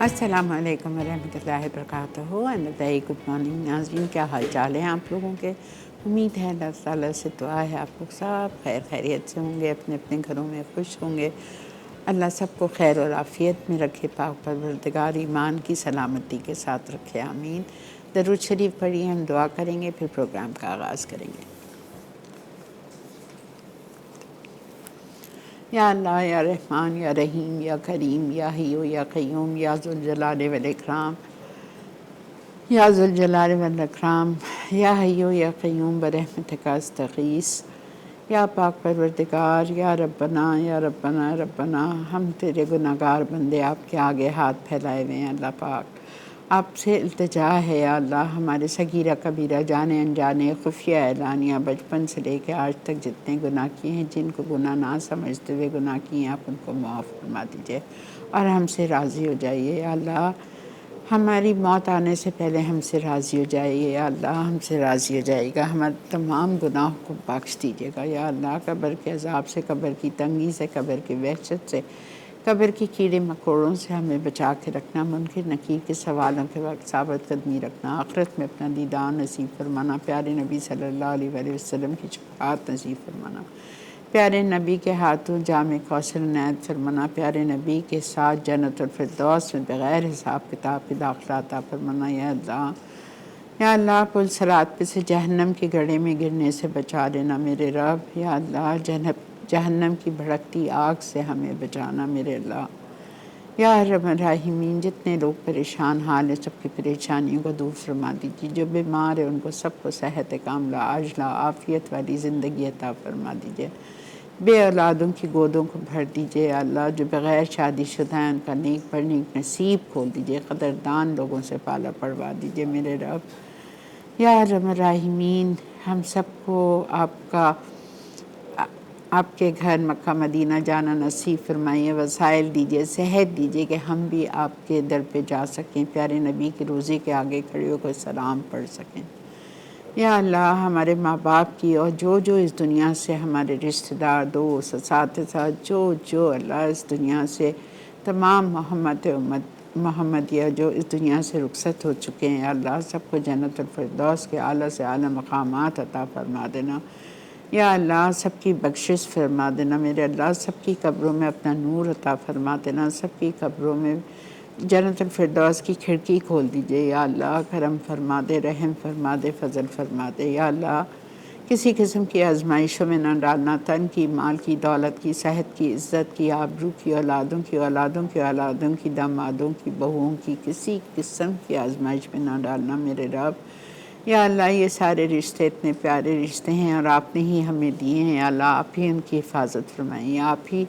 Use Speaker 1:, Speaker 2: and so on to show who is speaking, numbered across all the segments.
Speaker 1: अस्सलाम वालेकुम रहमतुल्लाहि व बरकातहू। वेरी गुड मॉर्निंग नाज़रीन, क्या हाल चाल है आप लोगों के। उम्मीद है अल्लाह ताला से दुआ है आप लोग सब खैर खैरियत से होंगे, अपने अपने घरों में खुश होंगे। अल्लाह सबको खैर और आफ़ियत में रखे, पाक परवरदिगार ईमान की सलामती के साथ रखे, आमीन। दरूद शरीफ पढ़िए, हम दुआ करेंगे, फिर प्रोग्राम का आगाज़ करेंगे। या अल्लाह, या रहमान, या रहीम, या करीम, या हय्यू, या क़य्यूम, या ज़ुल जलाल वल इकराम, या ज़ुल जलाल वल इकराम, या हय्यू या क़य्यूम बरहमतिका अस्तग़ीस। या पाक परवरदिगार, या रब्बना या रब्बना या रब्बना, हम तेरे गुनहगार बंदे आपके आगे हाथ फैलाए हुए हैं। अल्लाह पाक, आपसे इल्तिजा है या अल्लाह, हमारे सगीरा कबीरा, जाने अनजाने, खुफिया ऐलानिया, बचपन से लेकर आज तक जितने गुनाह किए हैं, जिनको गुनाह ना समझते हुए गुनाह किए हैं, आप उनको माफ़ फरमा दीजिए और हमसे राज़ी हो जाइए या अल्लाह। हमारी मौत आने से पहले हमसे राज़ी हो जाइए या अल्लाह, हमसे राज़ी हो जाइएगा। हमारे तमाम गुनाहों को बख्श दीजिएगा या अल्लाह। कब्र के अज़ाब से, कब्र की तंगी से, कब्र की वहशत से, कब्र की कीड़े मकोड़ों से हमें बचा के रखना। मुनकर नकीर के सवालों के वक्त साबित कदमी रखना। आखिरत में अपना दीदार नसीब फरमाना। प्यारे नबी सल्लल्लाहु अलैहि वसल्लम की शफ़ाअत नसीब फरमाना। प्यारे नबी के हाथों जामे कौसर नैत फरमाना। प्यारे नबी के साथ जन्नतुल फिरदौस में बग़ैर हिसाब किताब के दाखिला अता फरमाना या अल्लाह। या अल्लाह, पुल सरात पे से जहन्नम के गड्ढे में गिरने से बचा लेना मेरे रब। या अल्लाह, जहन्नम की भड़कती आग से हमें बचाना मेरे अल्लाह। या रहमान राहिमीन, जितने लोग परेशान हाल है, सबकी परेशानियों को दूर फरमा दीजिए। जो बीमार है उनको सबको सेहत कामला आजला आफ़ियत वाली ज़िंदगी अता फरमा दीजिए। बे औलादों की गोदों को भर दीजिए अल्लाह। जो बग़ैर शादीशुदा हैं उनका नेक पर नेक नसीब खोल दीजिए। क़दरदान लोगों से पाला पड़वा दीजिए मेरे रब। या रहमान राहिमीन, हम सबको आपके घर मक्का मदीना जाना नसीब फरमाइए। वसाइल दीजिए, सेहत दीजिए कि हम भी आपके दर पे जा सकें, प्यारे नबी के रोज़े के आगे खड़े होकर सलाम पढ़ सकें। या अल्लाह, हमारे माँ बाप की और जो इस दुनिया से, हमारे रिश्तेदार, दोस्त, असातिज़ा, जो अल्लाह इस दुनिया से तमाम मोहम्मदिया जो इस दुनिया से रुखसत हो चुके हैं, अल्लाह सबको जन्नतुल फिरदौस के आला से आला मकामात अता फरमा देना। या अल्लाह, सबकी बख्शिश फरमा देना मेरे अल्लाह। सबकी कब्रों में अपना नूर अता फरमा देना। सबकी कब्रों में जन्नतुल फिरदौस की खिड़की खोल दीजिए या अल्लाह। करम फरमा दे, रहम फरमा दे, फ़ज़ल फरमा दे या अल्लाह। किसी किस्म की आजमाइशों में न डालना। तन की, माल की, दौलत की, सेहत की, इज़्ज़त की, आबरू की, औलादों की, औलादों की औलादों की, दामादों की, बहुओं की, किसी किस्म की आजमाइश में न डालना मेरे रब। या अल्लाह, ये सारे रिश्ते इतने प्यारे रिश्ते हैं और आपने ही हमें दिए हैं या अल्लाह। आप ही उनकी हिफाजत फरमाइए। आप ही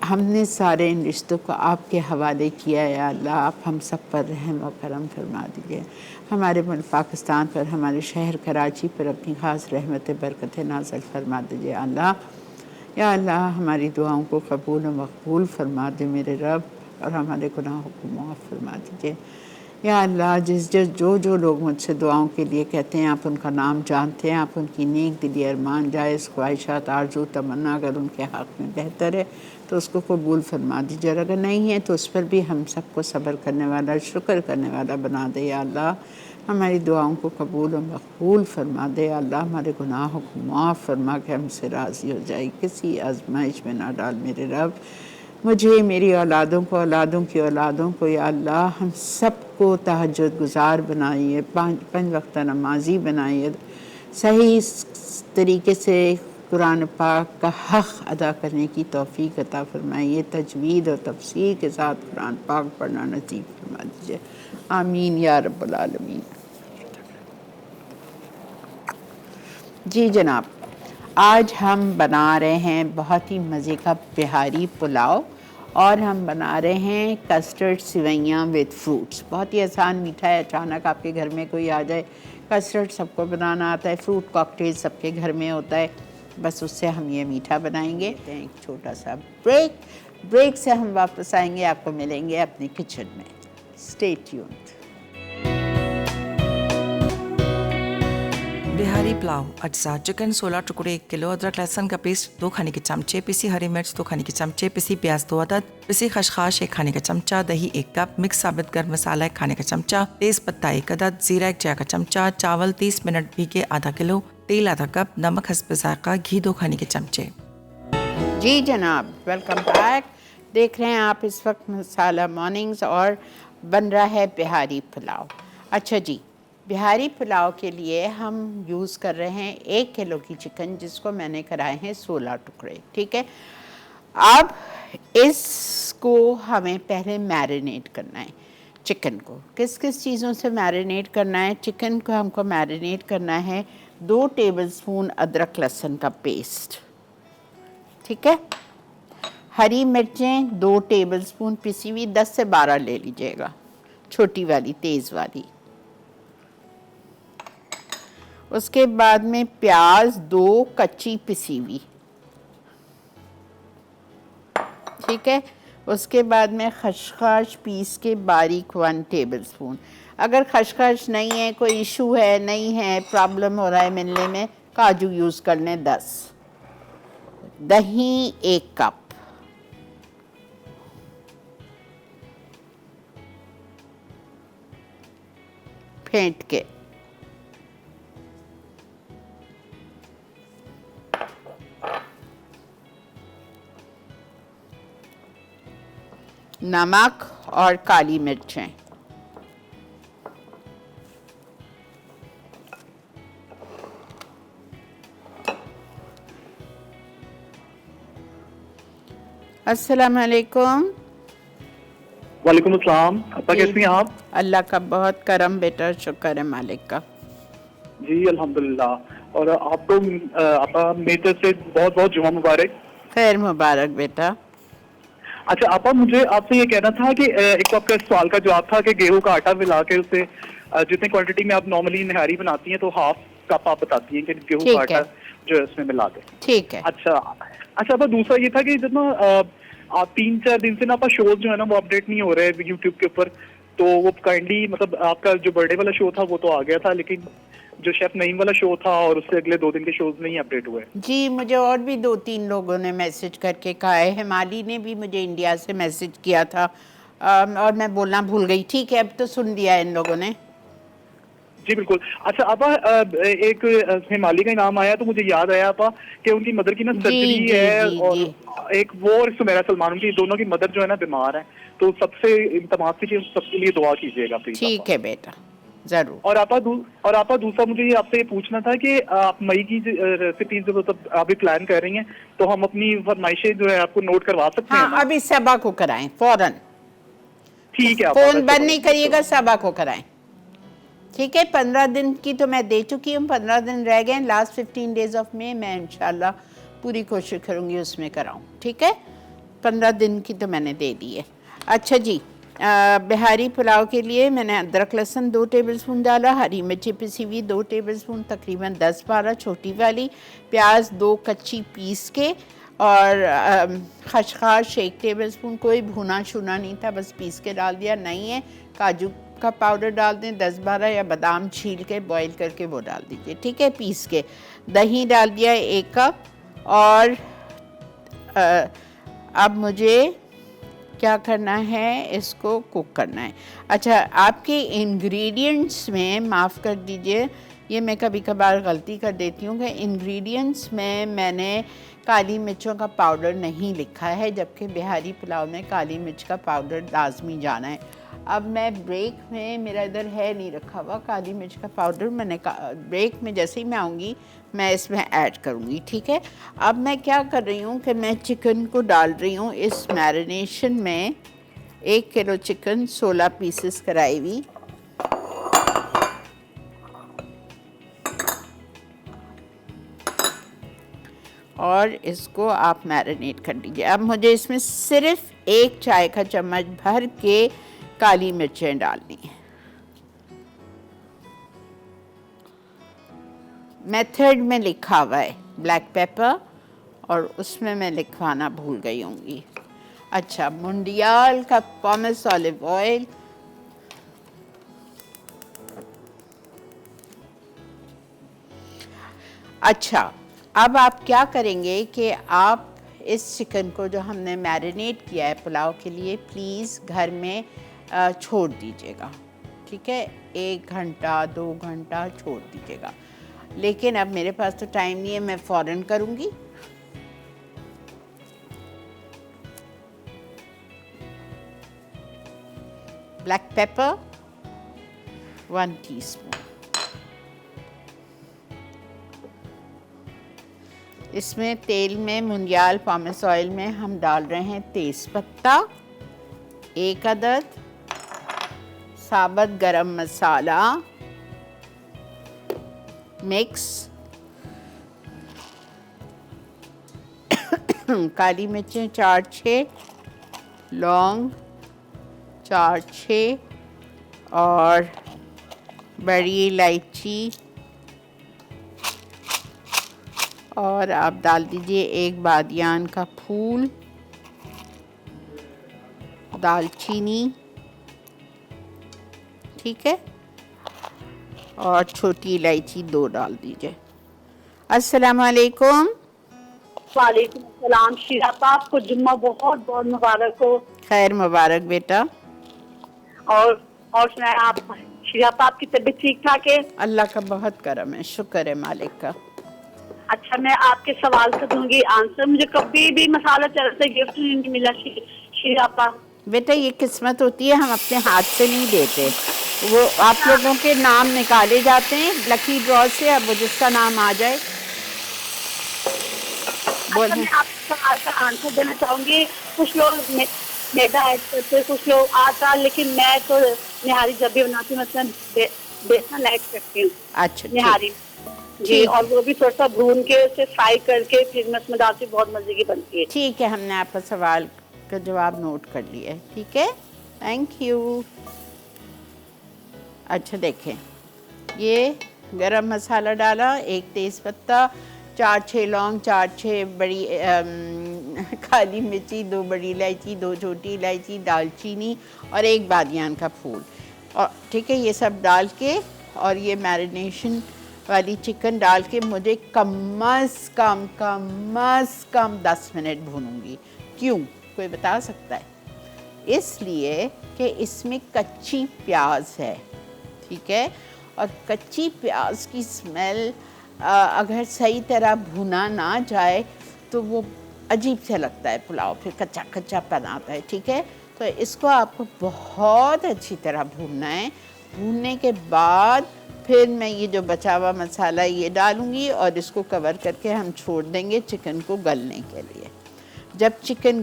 Speaker 1: हमने सारे इन रिश्तों को आपके हवाले किया है या अल्लाह। आप हम सब पर रहम और करम फरमा दीजिए। हमारे मुल्क पाकिस्तान पर, हमारे शहर कराची पर अपनी ख़ास रहमत बरकत नाज़िल फरमा दीजिए अल्लाह। या अल्लाह, हमारी दुआओं को कबूल व मकबूल फरमा दे मेरे रब और हमारे गुनाहों को माफ़ फरमा दीजिए। या अल्लाह, जो लोग मुझसे दुआओं के लिए कहते हैं, आप उनका नाम जानते हैं। आप उनकी नेक दिली अरमान, जायज़ ख्वाहिशात, आरज़ू तमन्ना अगर उनके हक़ में बेहतर है तो उसको कबूल फरमा दीजिए और अगर नहीं है तो उस पर भी हम सबको सब्र करने वाला, शुक्र करने वाला बना दे या अल्लाह। हमारी दुआओं को कबूल और मकबूल फरमा दे या अल्लाह। हमारे गुनाहों को माफ़ फरमा के हमसे राज़ी हो जाए। किसी आजमाइश में ना डाल मेरे रब। मुझे, मेरी औलादों को, औलादों की औलादों को या अल्लाह, हम सबको तहज्जुद गुज़ार बनाइए, पाँच वक्त नमाज़ी बनाइए, सही तरीके से कुरान पाक का हक़ अदा करने की तौफ़ीक अता फ़रमाइए। तजवीद और तफ़सीर के साथ कुरान पाक पढ़ना नसीब फरमा दीजिए, आमीन या रब्बल आलमीन। जी जनाब, आज हम बना रहे हैं बहुत ही मज़े का बिहारी पुलाव और हम बना रहे हैं कस्टर्ड सिवैयाँ विद फ्रूट्स। बहुत ही आसान मीठा है। अचानक आपके घर में कोई आ जाए, कस्टर्ड सबको बनाना आता है, फ्रूट कॉकटेल सबके घर में होता है, बस उससे हम ये मीठा बनाएंगे। एक छोटा सा ब्रेक से हम वापस आएंगे, आपको मिलेंगे अपने किचन में। Stay tuned.
Speaker 2: बिहारी पुलाव अज्जा चिकन 16 टुकड़े 1 किलो, अदरक लहसुन का पेस्ट 2 खाने के चमचे, पिसी हरी मिर्च 2 खाने के चमचे, पिसी प्याज 2 अदद, पिसी खसखस 1 खाने का चमचा, दही 1 कप, मिक्स साबित गर्म मसाला 1 खाने का चमचा, तेज पत्ता 1 अदद, जीरा 1 चाय का चमचा, चावल 30 मिनट भीगे आधा किलो, तेल आधा कप, नमक हस्ब जायका, घी 2 खाने के चमचे।
Speaker 1: जी जनाब, वेलकम बैक। देख रहे हैं आप इस वक्त मसाला मॉर्निंग्स और बन रहा है बिहारी पुलाव। अच्छा जी, बिहारी पुलाव के लिए हम यूज़ कर रहे हैं 1 किलो की चिकन, जिसको मैंने कराए हैं 16 टुकड़े। ठीक है, अब इसको हमें पहले मैरिनेट करना है। चिकन को किस किस चीज़ों से मैरिनेट करना है? चिकन को हमको मैरिनेट करना है 2 टेबलस्पून अदरक लहसुन का पेस्ट, ठीक है। हरी मिर्चें 2 टेबलस्पून पिसी हुई, 10 से 12 ले लीजिएगा, छोटी वाली तेज़ वाली। उसके बाद में प्याज 2 कच्ची पिसी हुई, ठीक है। उसके बाद में खसखस पीस के बारीक 1 टेबलस्पून। अगर खसखस नहीं है, कोई इशू है, नहीं है, प्रॉब्लम हो रहा है मिलने में, काजू यूज़ कर लें 10। दही 1 कप, फेंट के। नमक और काली मिर्चें, अस्सलाम वालेकुम।
Speaker 3: वालेकुम अस्सलाम। अपा कैसी हैं आप?
Speaker 1: अल्लाह का बहुत करम बेटा, शुक्र है मालिक का।
Speaker 3: जी अल्हम्दुलिल्लाह। और आपको आपा मेरी तरफ से बहुत बहुत जुमा मुबारक।
Speaker 1: खैर मुबारक बेटा।
Speaker 3: अच्छा आपा, मुझे आपसे ये कहना था कि एक तो आपका सवाल का जवाब था कि गेहूं का आटा मिला के उसे जितने क्वांटिटी में आप नॉर्मली निहारी बनाती हैं तो हाफ कप आप बताती हैं कि गेहूं का
Speaker 1: ठीक है,
Speaker 3: आटा जो है उसमें मिला दें।
Speaker 1: ठीक है।
Speaker 3: अच्छा अच्छा आपा, दूसरा ये था कि जब ना आप 3-4 दिन से ना आपका शोज जो है ना वो अपडेट नहीं हो रहे हैं यूट्यूब के ऊपर। तो वो काइंडली, मतलब आपका जो बर्थडे वाला शो था वो तो आ गया था, लेकिन जो शेफ नईम वाला शो था और उससे अगले 2 दिन के शोज नहीं अपडेट हुए।
Speaker 1: जी, मुझे और भी 2-3 लोगों ने मैसेज करके कहा है। हिमाली ने भी मुझे इंडिया से मैसेज किया था, और मैं बोलना भूल गई। ठीक है, अब तो सुन लिया इन लोगों ने।
Speaker 3: जी बिल्कुल। अच्छा आपा, एक हिमाली का नाम आया तो मुझे याद आया आपा कि उनकी मदर की ना
Speaker 1: जी
Speaker 3: सर्जरी
Speaker 1: जी
Speaker 3: है,
Speaker 1: जी
Speaker 3: और
Speaker 1: जी,
Speaker 3: एक वो और सुमेरा सलमान, उनकी दोनों की मदर जो है ना बीमार है। तो सबसे तमाम से सबके लिए दुआ कीजिएगा प्लीज आपा।
Speaker 1: ठीक है बेटा, ज़रूर।
Speaker 3: और आपा दूसरा मुझे ये आपसे ये पूछना था कि आप मई की रेसिपीज जो मतलब अभी प्लान कर रही हैं, तो हम अपनी फरमाइशें जो है आपको नोट करवा सकते हैं
Speaker 1: हाँ,
Speaker 3: ना?
Speaker 1: अभी सबा को कराएं फौरन।
Speaker 3: ठीक है आपा,
Speaker 1: फोन
Speaker 3: वैसे
Speaker 1: बंद नहीं करिएगा, सबा को कराएं। ठीक है, 15 दिन की तो मैं दे चुकी हूँ, 15 दिन रह गए। लास्ट 15 डेज ऑफ मे मैं इंशाल्लाह पूरी कोशिश करूँगी उसमें कराऊँ। ठीक है, 15 दिन की तो मैंने दे दी है। अच्छा जी, बिहारी पुलाव के लिए मैंने अदरक लहसुन 2 टेबलस्पून डाला, हरी मिर्ची पिसी हुई 2 टेबलस्पून, तकरीबन 10-12 छोटी वाली, प्याज 2 कच्ची पीस के, और खसखस 1 टेबलस्पून। कोई भुना शुना नहीं था, बस पीस के डाल दिया। नहीं है, काजू का पाउडर डाल दें 10-12, या बादाम छील के बॉईल करके वो डाल दीजिए, ठीक है, पीस के। दही डाल दिया 1 कप। और अब मुझे क्या करना है, इसको कुक करना है। अच्छा, आपके इंग्रेडिएंट्स में माफ़ कर दीजिए, ये मैं कभी कभार गलती कर देती हूँ कि इंग्रेडिएंट्स में मैंने काली मिर्चों का पाउडर नहीं लिखा है, जबकि बिहारी पुलाव में काली मिर्च का पाउडर लाजमी जाना है। अब मैं ब्रेक में, मेरा इधर है नहीं रखा हुआ काली मिर्च का पाउडर, मैंने ब्रेक में जैसे ही मैं आऊँगी मैं इसमें ऐड करूँगी, ठीक है। अब मैं क्या कर रही हूँ कि मैं चिकन को डाल रही हूँ इस मैरिनेशन में। 1 किलो चिकन 16 पीसेस कराई हुई, और इसको आप मैरिनेट कर लीजिए। अब मुझे इसमें सिर्फ 1 चाय का चम्मच भर के काली मिर्चें डालनी है। मेथड में लिखा हुआ है ब्लैक पेपर, और उसमें मैं लिखवाना भूल गई होंगी। अच्छा, मुंडियाल का पॉमेस ऑलिव ऑयल, अच्छा, अब आप क्या करेंगे कि आप इस चिकन को जो हमने मैरिनेट किया है पुलाव के लिए, प्लीज़ घर में छोड़ दीजिएगा, ठीक है? 1 घंटा 2 घंटा छोड़ दीजिएगा। लेकिन अब मेरे पास तो टाइम नहीं है, मैं फ़ौरन करूँगी। ब्लैक पेपर 1 टीस्पून, इसमें तेल में मुंडियाल पॉमेस ऑयल में हम डाल रहे हैं तेज़पत्ता 1 अदद, साबुत गरम मसाला मिक्स, काली मिर्चें 4-6, लौंग 4-6 और बड़ी इलायची, और आप डाल दीजिए 1 बादियान का फूल, दालचीनी, ठीक है, और छोटी इलायची 2 डाल दीजिए। अस्सलाम वालेकुम।
Speaker 4: वालेकुम अस्सलाम। शीरापा, आपको जुम्मा बहुत बहुत मुबारक हो।
Speaker 1: खैर मुबारक बेटा।
Speaker 4: और सुनाए आप, शीरापा आपकी तबीयत ठीक ठाक है?
Speaker 1: अल्लाह का बहुत करम है, शुक्र है मालिक का।
Speaker 4: अच्छा, मैं आपके सवाल का दूंगी आंसर। मुझे कभी भी मसाला चरस से गिफ्ट नहीं मिला शीरापा।
Speaker 1: बेटा ये किस्मत होती है, हम अपने हाथ से नहीं देते, वो आप लोगों के नाम निकाले जाते हैं लकी ड्रॉ से। अब वो जिसका नाम आ जाए
Speaker 4: अच्छा, मैं आपके सवाल का आंसर देना चाहूंगी। कुछ लोग मैदा ऐड करते हैं, कुछ लोग आटा, लेकिन मैं तो निहारी जब भी बनाती हूँ मतलब बेसन ऐड करती हूँ।
Speaker 1: अच्छा
Speaker 4: निहारी जी, और वो भी थोड़ा सा भून के उसे फ्राई करके फिर मैं उसमें डालती हूँ, बहुत मजे की बनती है।
Speaker 1: ठीक है, हमने आपका सवाल का जवाब नोट कर लिया है, ठीक है, थैंक यू। अच्छा देखें, ये गरम मसाला डाला, 1 तेज़पत्ता, 4-6 लौंग, 4-6 बड़ी काली मिर्ची, 2 बड़ी इलायची, 2 छोटी इलायची, दालचीनी और 1 बादियान का फूल, और ठीक है, ये सब डाल के और ये मैरिनेशन वाली चिकन डाल के मुझे कम से कम 10 मिनट भूनूंगी। क्यों, कोई बता सकता है? इसलिए कि इसमें कच्ची प्याज है, ठीक है, और कच्ची प्याज की स्मेल अगर सही तरह भुना ना जाए तो वो अजीब सा लगता है पुलाव, फिर कच्चा कच्चा पन आता है, ठीक है। तो इसको आपको बहुत अच्छी तरह भूनना है। भूनने के बाद फिर मैं ये जो बचा हुआ मसाला ये डालूंगी और इसको कवर करके हम छोड़ देंगे चिकन को गलने के लिए। जब चिकन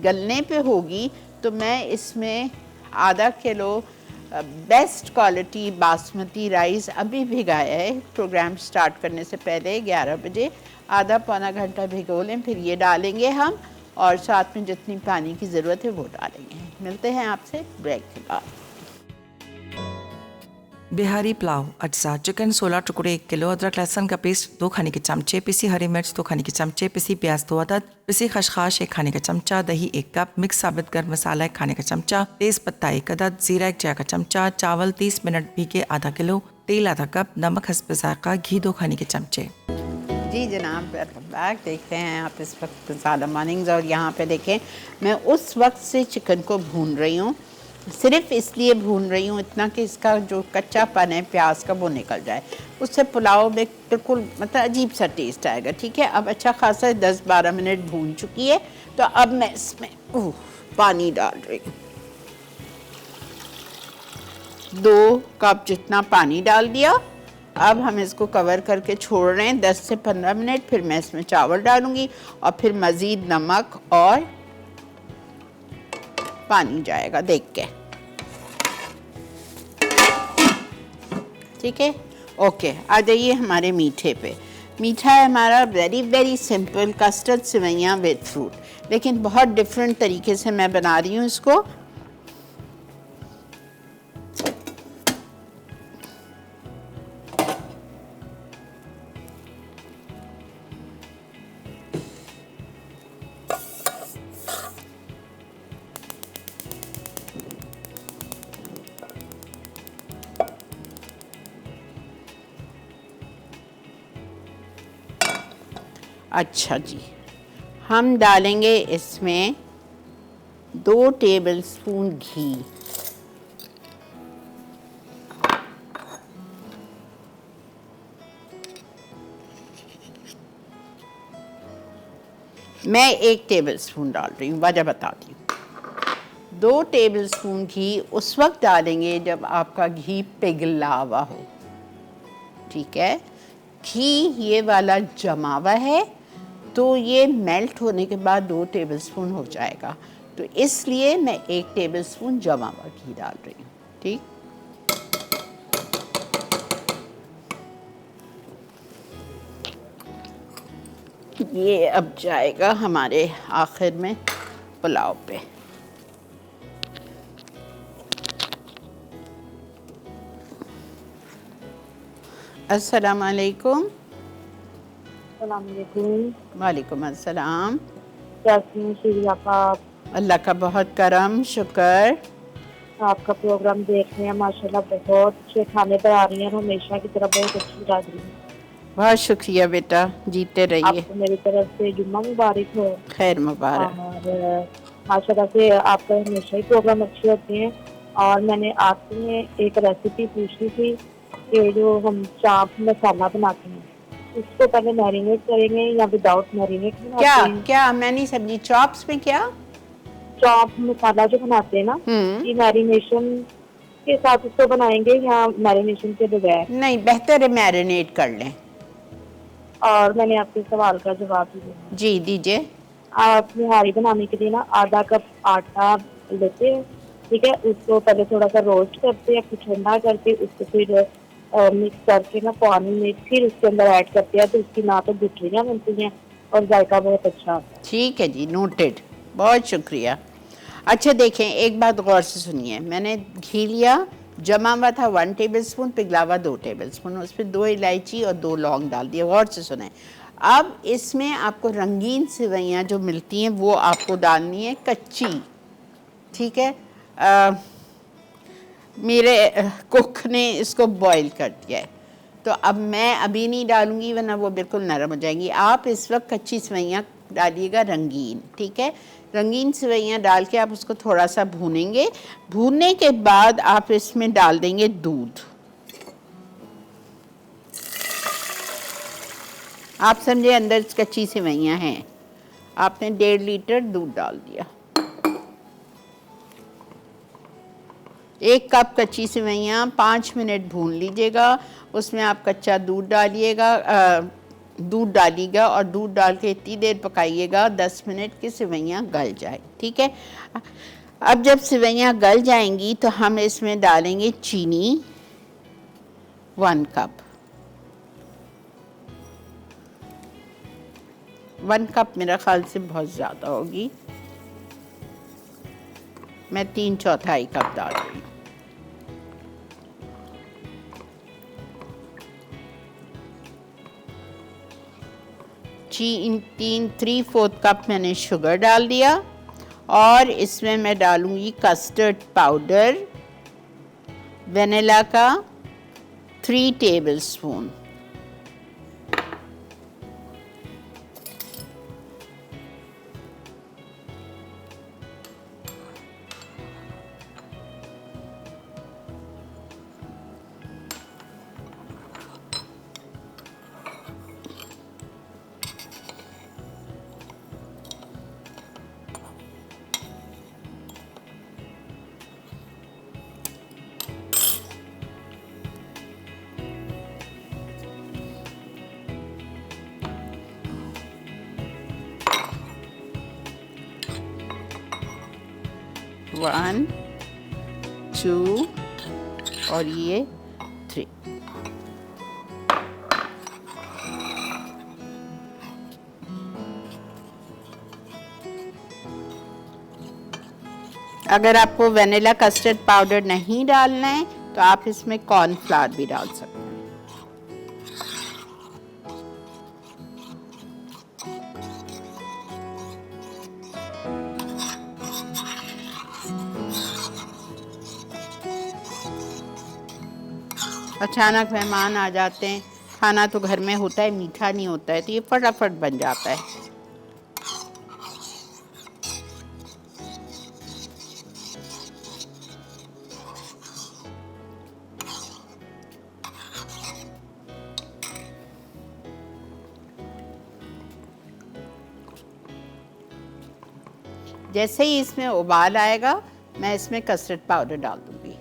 Speaker 1: गलने पे होगी तो मैं इसमें आधा kilo best quality basmati rice अभी भिगाया है, प्रोग्राम स्टार्ट करने से पहले 11 बजे, आधा पौना घंटा भिगो लें, फिर ये डालेंगे हम, और साथ में जितनी पानी की ज़रूरत है वो डालेंगे। मिलते हैं आपसे ब्रेक के बाद।
Speaker 2: बिहारी पुलाव अज्जा चिकन 16 टुकड़े 1 किलो, अदरक लहसुन का पेस्ट 2 खाने के चमचे, पिसी हरी मिर्च 2 खाने के चमचे, पिसी प्याज 2 अदद, पिसी खसखस 1 खाने का चमचा, दही 1 कप, मिक्स साबित गर्म मसाला 1 खाने का चमचा, तेज पत्ता 1 अदद, जीरा 1 चाय का चमचा, चावल 30 मिनट भीगे आधा किलो, तेल आधा कप, नमक हस्ब जायका, घी 2 खाने के चमचे।
Speaker 1: जी जनाब, वेलकम बैक। देखते हैं आप इस वक्त ज़्यादा मॉर्निंग्स, और यहाँ पे देखें मैं उस वक्त से चिकन को भून रही हूँ, सिर्फ इसलिए भून रही हूँ इतना कि इसका जो कच्चापन है प्याज का वो निकल जाए, उससे पुलाव में बिल्कुल मतलब अजीब सा टेस्ट आएगा, ठीक है। अब अच्छा खासा 10-12 मिनट भून चुकी है, तो अब मैं इसमें पानी डाल रही हूँ। 2 कप जितना पानी डाल दिया। अब हम इसको कवर करके छोड़ रहे हैं 10 से 15 मिनट, फिर मैं इसमें चावल डालूंगी और फिर मज़ीद नमक और पानी जाएगा देख के, ठीक है। ओके, आ जाइए हमारे मीठे पे। मीठा है हमारा वेरी सिंपल कस्टर्ड सेवइयाँ विद फ्रूट, लेकिन बहुत डिफरेंट तरीके से मैं बना रही हूँ इसको। अच्छा जी, हम डालेंगे इसमें 2 टेबलस्पून घी। मैं 1 टेबलस्पून डाल रही हूँ, वजह बताती हूँ। 2 टेबलस्पून घी उस वक्त डालेंगे जब आपका घी पिघला हुआ हो, ठीक है। घी ये वाला जमा हुआ है तो ये मेल्ट होने के बाद 2 टेबलस्पून हो जाएगा, तो इसलिए मैं 1 टेबलस्पून जमा हुआ घी डाल रही हूँ, ठीक। ये अब जाएगा हमारे आखिर में पुलाव पे। अस्सलाम वालेकुम। वालेकुम अस्सलाम।
Speaker 4: कैसी हैं श्री आप?
Speaker 1: अल्लाह का बहुत करम, शुक्र।
Speaker 4: आपका प्रोग्राम देख रहे हैं, माशाल्लाह बहुत अच्छे खाने पर आ रही हैं, हमेशा की तरह बहुत अच्छी लग रही है।
Speaker 1: बहुत शुक्रिया बेटा, जीते रहिए।
Speaker 4: आपको मेरी तरफ से जुम्मा मुबारक हो।
Speaker 1: खैर मुबारक।
Speaker 4: और माशाल्लाह से आपका हमेशा ही प्रोग्राम अच्छे होते हैं। और मैंने आपसे एक रेसिपी पूछी थी कि जो हम चाप मसाला बनाते हैं उसको पहले मैरिनेट करेंगे या विदाउट मैरिनेट बनाते
Speaker 1: क्या
Speaker 4: हैं?
Speaker 1: क्या मैंने सब्जी चॉप्स में क्या
Speaker 4: चाप मसाला जो बनाते हैं ना, ये मैरिनेशन के साथ उसको बनाएंगे या मैरिनेशन के बगैर?
Speaker 1: नहीं, बेहतर है मैरिनेट कर लें।
Speaker 4: और मैंने आपके सवाल का जवाब भी दिया।
Speaker 1: जी दीजिए।
Speaker 4: आप निहारी बनाने के लिए ना आधा कप आटा लेते हैं, ठीक है। उसको पहले थोड़ा सा रोस्ट करते हैं, फिर ठंडा करके उसको फिर मिक्स करके ना पानी में फिर उसके अंदर ऐड करते हैं, तो उसकी ना तो गुठलियाँ बनती हैं और जायका बहुत अच्छा आता है।
Speaker 1: ठीक है जी, नोटेड, बहुत शुक्रिया। अच्छा देखें, एक बात गौर से सुनिए। मैंने घी लिया, जमा हुआ था 1 टेबलस्पून, पिघला हुआ 2 टेबलस्पून, उसमें 2 इलायची और 2 लौंग डाल दिए। गौर से सुने। अब इसमें आपको रंगीन सेवइयाँ जो मिलती हैं वो आपको डालनी है कच्ची, ठीक है। मेरे कुक ने इसको बॉईल कर दिया है, तो अब मैं अभी नहीं डालूंगी वरना वो बिल्कुल नरम हो जाएंगी। आप इस वक्त कच्ची सेवइयाँ डालिएगा रंगीन, ठीक है। रंगीन सेवइयाँ डाल के आप उसको थोड़ा सा भूनेंगे। भूनने के बाद आप इसमें डाल देंगे दूध। आप समझे अंदर कच्ची सेवइयाँ हैं, आपने 1.5 लीटर दूध डाल दिया। 1 कप कच्ची सेवइयाँ 5 मिनट भून लीजिएगा। उसमें आप कच्चा दूध डालिएगा, दूध डालिएगा और दूध डाल के इतनी देर पकाइएगा 10 मिनट की सेवइयाँ गल जाए, ठीक है। अब जब सेवइयाँ गल जाएंगी तो हम इसमें डालेंगे चीनी 1 कप। 1 कप मेरा ख्याल से बहुत ज़्यादा होगी, मैं 3/4 कप डाल रही हूँ। चीनी 3/4 कप मैंने शुगर डाल दिया और इसमें मैं डालूंगी कस्टर्ड पाउडर वेनिला का 3 टेबलस्पून। वन, 2 और ये 3। अगर आपको वेनिला कस्टर्ड पाउडर नहीं डालना है तो आप इसमें कॉर्नफ्लावर भी डाल सकते हैं। अचानक मेहमान आ जाते हैं खाना तो घर में होता है, मीठा नहीं होता है, तो ये फटाफट बन जाता है। जैसे ही इसमें उबाल आएगा मैं इसमें कस्टर्ड पाउडर डाल दूंगी।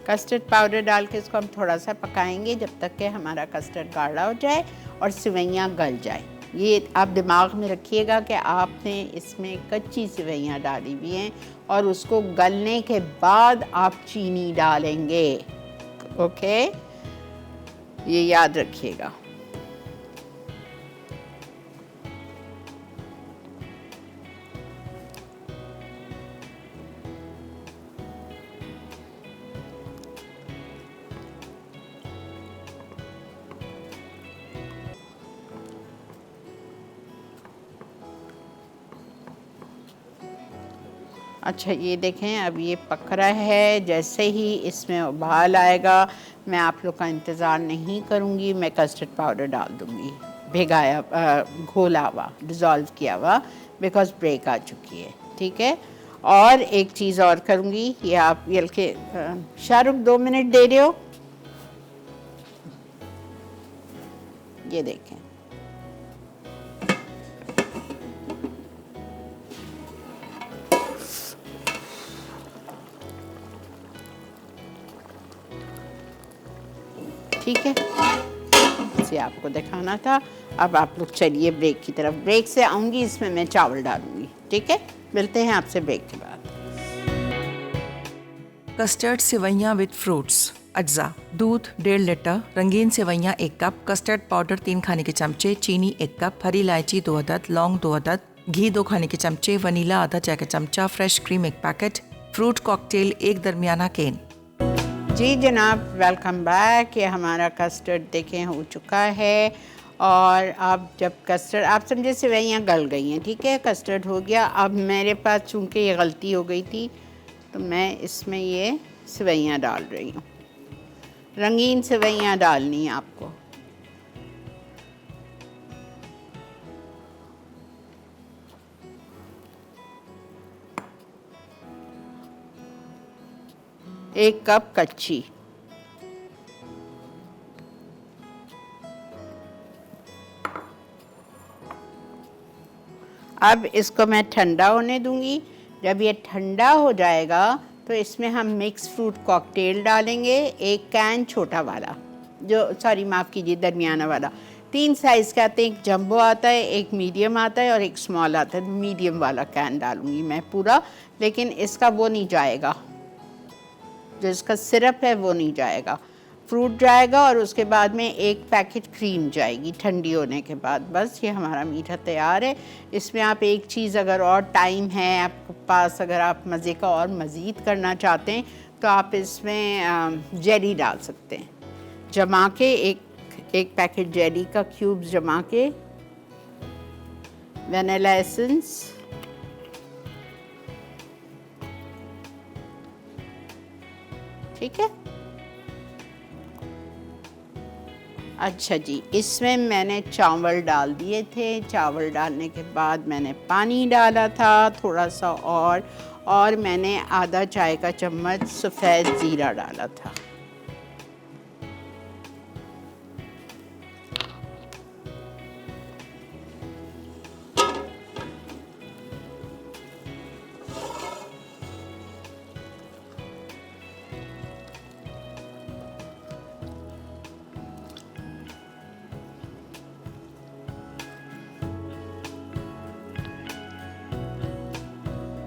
Speaker 1: कस्टर्ड पाउडर डाल के इसको हम थोड़ा सा पकाएंगे जब तक कि हमारा कस्टर्ड गाढ़ा हो जाए और सेवइयाँ गल जाए। ये आप दिमाग में रखिएगा कि आपने इसमें कच्ची सेवइयाँ डाली हुई हैं और उसको गलने के बाद आप चीनी डालेंगे। ओके, ये याद रखिएगा। अच्छा, ये देखें अब ये पक रहा है। जैसे ही इसमें उबाल आएगा मैं आप लोग का इंतज़ार नहीं करूँगी, मैं कस्टर्ड पाउडर डाल दूँगी, भिगाया घोला हुआ, डिज़ोल्व किया हुआ, बिकॉज़ ब्रेक आ चुकी है। ठीक है, और एक चीज़ और करूँगी, ये आप बल्कि शाहरुख 2 मिनट दे रहे हो, ये देखें। ठीक है, इसे आपको दिखाना था। अब आप लोग चलिए ब्रेक की तरफ। ब्रेक से आऊँगी, इसमें मैं चावल डालूँगी। ठीक है, मिलते हैं आपसे ब्रेक के बाद।
Speaker 2: कस्टर्ड सेवइयाँ विद फ्रूट्स। अज्जा: दूध 1.5 लीटर, रंगीन सेवइयाँ 1 कप, कस्टर्ड पाउडर 3 खाने के चमचे, चीनी 1 कप, हरी इलायची 2 अदद, लौंग 2 अदद, घी 2 खाने के चमचे, वनीला आधा चाय का चमचा, fresh cream 1 packet, fruit cocktail 1 दरमियाना केन।
Speaker 1: जी जनाब, वेलकम बैक। ये हमारा कस्टर्ड देखें हो चुका है। और अब जब कस्टर्ड आप समझे सेवइयाँ गल गई हैं, ठीक है, कस्टर्ड हो गया। अब मेरे पास चूँकि ये गलती हो गई थी तो मैं इसमें ये सेवइयाँ डाल रही हूँ। रंगीन सेवइयाँ डालनी है आपको। एक कप कच्ची। अब इसको मैं ठंडा होने दूंगी। जब ये ठंडा हो जाएगा तो इसमें हम मिक्स फ्रूट कॉकटेल डालेंगे, 1 कैन छोटा वाला, माफ़ कीजिए दरमियाना वाला। 3 साइज़ का आते हैं, एक जंबो आता है, एक मीडियम आता है और एक स्मॉल आता है। मीडियम वाला कैन डालूंगी मैं पूरा, लेकिन इसका वो नहीं जाएगा, जो इसका सिरप है वो नहीं जाएगा। फ्रूट जाएगा और उसके बाद में 1 पैकेट क्रीम जाएगी ठंडी होने के बाद। बस ये हमारा मीठा तैयार है। इसमें आप एक चीज़, अगर और टाइम है आपके पास, अगर आप मज़े का और मज़ीद करना चाहते हैं तो आप इसमें जेली डाल सकते हैं। जमा के एक पैकेट जेली का क्यूब्स जमा के, वनीला एसेंस, ठीक है। अच्छा जी, इसमें मैंने चावल डाल दिए थे। चावल डालने के बाद मैंने पानी डाला था थोड़ा सा, और मैंने आधा चाय का चम्मच सफ़ेद ज़ीरा डाला था।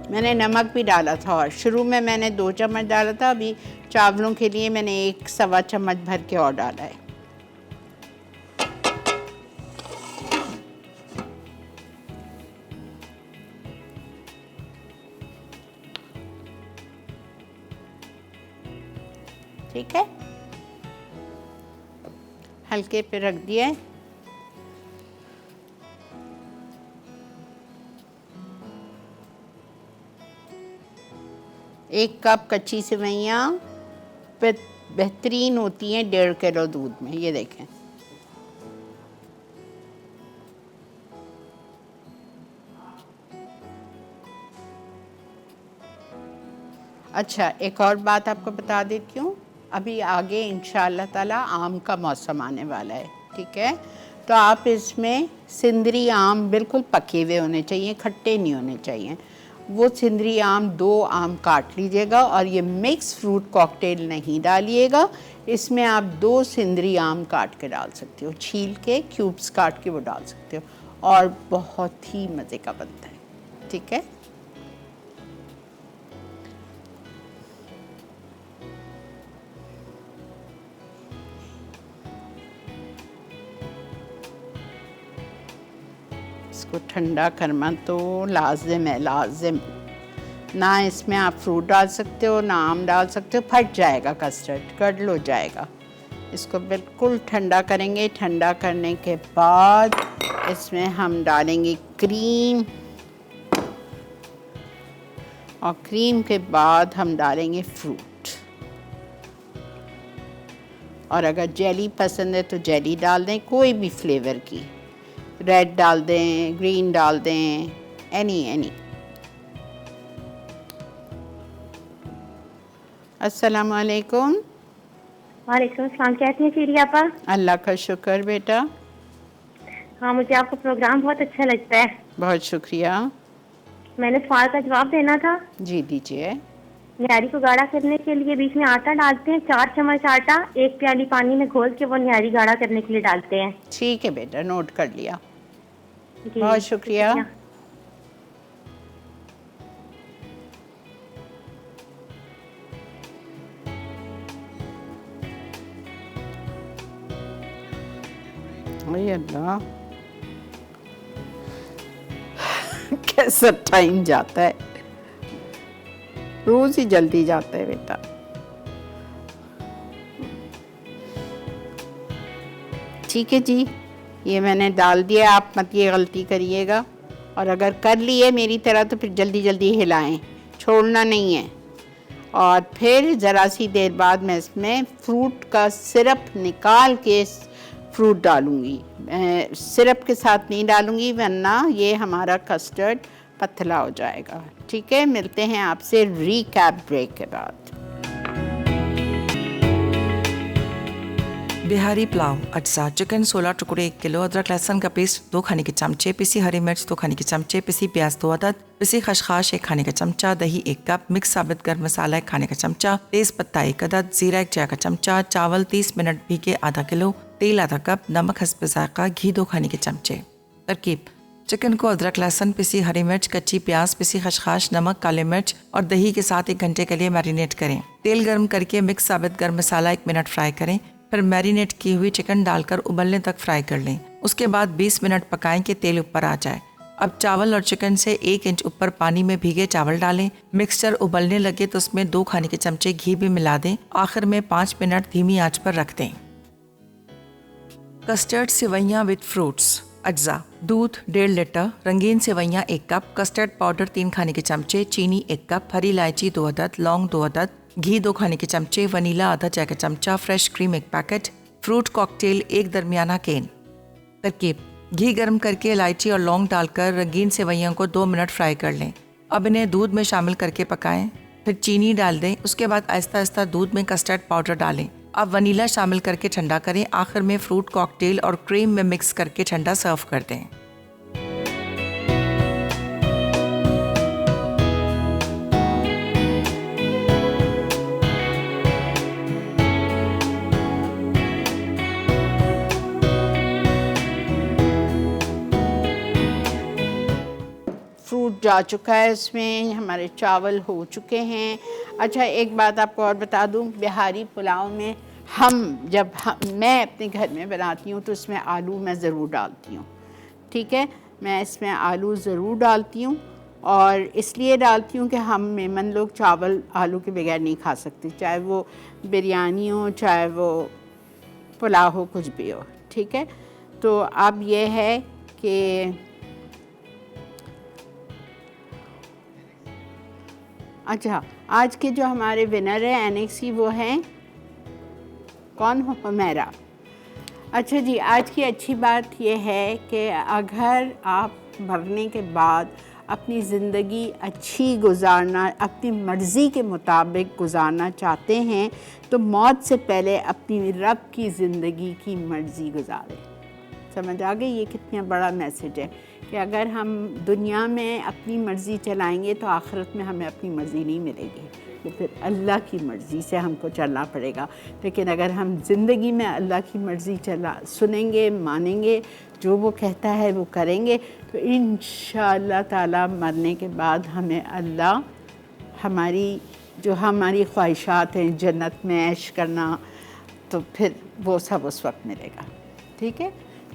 Speaker 1: मैंने नमक भी डाला था, और शुरू में मैंने 2 चम्मच डाला था। अभी चावलों के लिए मैंने 1 सवा चम्मच भर के और डाला है। ठीक है, हल्के पे रख दिए। एक कप कच्ची सेवइयाँ पे बेहतरीन होती हैं 1.5 किलो दूध में। ये देखें, अच्छा एक और बात आपको बता देती हूँ, अभी आगे इंशाअल्लाह ताला आम का मौसम आने वाला है, ठीक है। तो आप इसमें सिंदरी आम बिल्कुल पके हुए होने चाहिए, खट्टे नहीं होने चाहिए। वो सिंदरी आम 2 आम काट लीजिएगा और ये मिक्स फ्रूट कॉकटेल नहीं डालिएगा, इसमें आप 2 सिंदरी आम काट के डाल सकते हो, छील के क्यूब्स काट के वो डाल सकते हो और बहुत ही मज़े का बनता है, ठीक है। इसको ठंडा करना तो लाजिम है, लाजिम। ना इसमें आप फ्रूट डाल सकते हो ना आम डाल सकते हो, फट जाएगा कस्टर्ड, गड़ल हो जाएगा। इसको बिल्कुल ठंडा करेंगे। ठंडा करने के बाद इसमें हम डालेंगे क्रीम और क्रीम के बाद हम डालेंगे फ्रूट। और अगर जेली पसंद है तो जेली डाल दें, कोई भी फ्लेवर की, रेड डाल दें, ग्रीन डाल दें, एनी। अस्सलाम वालेकुम।
Speaker 4: वालेकुम अस्सलाम, कैसी हैं सीरी आपा?
Speaker 1: अल्लाह का शुक्र बेटा।
Speaker 4: हाँ, मुझे आपका प्रोग्राम बहुत अच्छा लगता है।
Speaker 1: बहुत शुक्रिया।
Speaker 4: मैंने सवाल का जवाब देना था।
Speaker 1: जी दीजिए।
Speaker 4: न्यारी को गाढ़ा करने के लिए बीच में आटा डालते हैं, 4 चम्मच आटा 1 प्याली पानी में घोल के वो न्यारी गाढ़ा करने के लिए डालते हैं।
Speaker 1: ठीक है बेटा, नोट कर लिया।
Speaker 4: जी,
Speaker 1: बहुत शुक्रिया। अरे अल्लाह कैसा टाइम जाता है, रोज ही जल्दी जाता है बेटा। ठीक है जी, ये मैंने डाल दिया, आप मत ये गलती करिएगा। और अगर कर लिए मेरी तरह तो फिर जल्दी जल्दी हिलाएं, छोड़ना नहीं है। और फिर ज़रा सी देर बाद मैं इसमें फ्रूट का सिरप निकाल के फ्रूट डालूंगी। सिरप के साथ नहीं डालूंगी वरना ये हमारा कस्टर्ड पतला हो जाएगा, ठीक है। मिलते हैं आपसे रीकैप ब्रेक के बाद।
Speaker 2: बिहारी पुलाव अज्जा चिकन 16 टुकड़े 1 किलो, अदरक लहसुन का पेस्ट 2 खाने के चमचे, पिसी हरी मिर्च 2 खाने के चमचे, पिसी प्याज 2 अदद, पिसी खसखस 1 खाने का चमचा, दही 1 कप, मिक्स साबित गर्म मसाला 1 खाने का चमचा, तेज पत्ता 1 अदद, जीरा 1 चाय का चमचा, चावल 30 मिनट भीगे आधा किलो, तेल आधा कप, नमक हस्ब जायका, घी 2 खाने के चमचे। तरकीब: चिकन को अदरक लहसुन, पिसी हरी मिर्च, कच्ची प्याज, पिसी खसखस, नमक, काले मिर्च और दही के साथ 1 घंटे के लिए मैरिनेट करें। तेल गर्म करके मिक्स साबित गर्म मसाला 1 मिनट फ्राई करें, फिर मैरिनेट की हुई चिकन डालकर उबलने तक फ्राई कर लें। उसके बाद 20 मिनट पकाएं कि तेल ऊपर आ जाए। अब चावल और चिकन से 1 इंच ऊपर पानी में भीगे चावल डालें। मिक्सचर उबलने लगे तो उसमें 2 खाने के चमचे घी भी मिला दें। आखिर में 5 मिनट धीमी आंच पर रख दें। कस्टर्ड सेवइयां विद फ्रूट्स अज्जा: दूध 1.5 लीटर, रंगीन सेवइयां 1 कप, कस्टर्ड पाउडर 3 खाने के चमचे, चीनी 1 कप, हरी इलायची 2 अदद, लौंग 2 अदद, घी 2 खाने के चमचे, वनीला आधा चाय का चमचा, fresh cream 1 packet, fruit cocktail 1 दरमियाना केन। तरकीब: घी गर्म करके इलायची और लौंग डालकर रंगीन सेवइयों को 2 मिनट फ्राई कर लें। अब इन्हें दूध में शामिल करके पकाएं, फिर चीनी डाल दें। उसके बाद आहिस्ता आहिस्ता दूध में कस्टर्ड पाउडर डालें। अब वनीला शामिल करके ठंडा करें। आखिर में फ्रूट कॉकटेल और क्रीम में मिक्स करके ठंडा सर्व कर दें।
Speaker 1: फ्रूट जा चुका है, इसमें हमारे चावल हो चुके हैं। अच्छा एक बात आपको और बता दूं, बिहारी पुलाव में मैं अपने घर में बनाती हूँ तो इसमें आलू मैं ज़रूर डालती हूँ, ठीक है। मैं इसमें आलू ज़रूर डालती हूँ और इसलिए डालती हूँ कि हम मेहमान लोग चावल आलू के बगैर नहीं खा सकते, चाहे वो बिरयानी हो चाहे वो पुलाव हो, कुछ भी हो, ठीक है। तो अब ये है कि अच्छा आज के जो हमारे विनर हैं NXC वो हैं कौन हो? हुमैरा। अच्छा जी, आज की अच्छी बात यह है कि अगर आप मरने के बाद अपनी ज़िंदगी अच्छी गुजारना, अपनी मर्ज़ी के मुताबिक गुजारना चाहते हैं तो मौत से पहले अपनी रब की ज़िंदगी की मर्ज़ी गुजारें। समझ आ गई? ये कितना बड़ा मैसेज है कि अगर हम दुनिया में अपनी मर्ज़ी चलाएंगे तो आखिरत में हमें अपनी मर्ज़ी नहीं मिलेगी, तो फिर अल्लाह की मर्ज़ी से हमको चलना पड़ेगा। लेकिन अगर हम ज़िंदगी में अल्लाह की मर्ज़ी सुनेंगे, मानेंगे, जो वो कहता है वो करेंगे, तो इंशाअल्लाह ताला मरने के बाद हमें अल्लाह हमारी ख्वाहिशात हैं जन्नत में ऐश करना, तो फिर वो सब उस वक्त मिलेगा। ठीक है,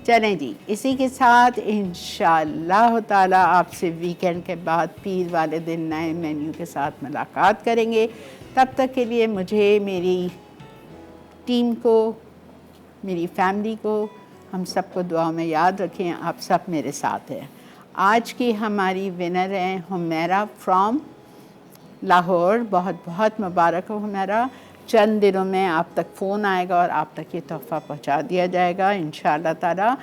Speaker 1: चलें जी, इसी के साथ इंशाअल्लाह ताला आपसे वीकेंड के बाद पीर वाले दिन नए मेन्यू के साथ मुलाकात करेंगे। तब तक के लिए मुझे, मेरी टीम को, मेरी फैमिली को, हम सबको दुआ में याद रखें। आप सब मेरे साथ हैं। आज की हमारी विनर हैं हुमैरा फ्रॉम लाहौर। बहुत बहुत मुबारक हो हुमैरा। चंद दिनों में आप तक फ़ोन आएगा और आप तक ये तोहफ़ा पहुंचा दिया जाएगा इंशाअल्लाह ताला।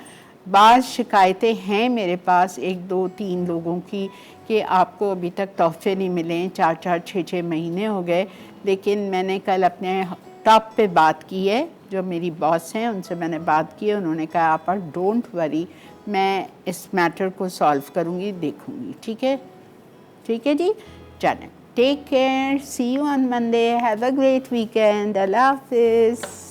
Speaker 1: बाज़ शिकायतें हैं मेरे पास 1, 2, 3 लोगों की कि आपको अभी तक तोहफ़े नहीं मिले, 4-4, 6-6 महीने हो गए। लेकिन मैंने कल अपने टॉप पे बात की है, जो मेरी बॉस हैं उनसे मैंने बात की है। उन्होंने कहा आप डोंट वरी, मैं इस मैटर को सॉल्व करूँगी, देखूँगी। ठीक है, ठीक है जी, चलें। Take care. See you on Monday. Have a great weekend. Allah Hafiz.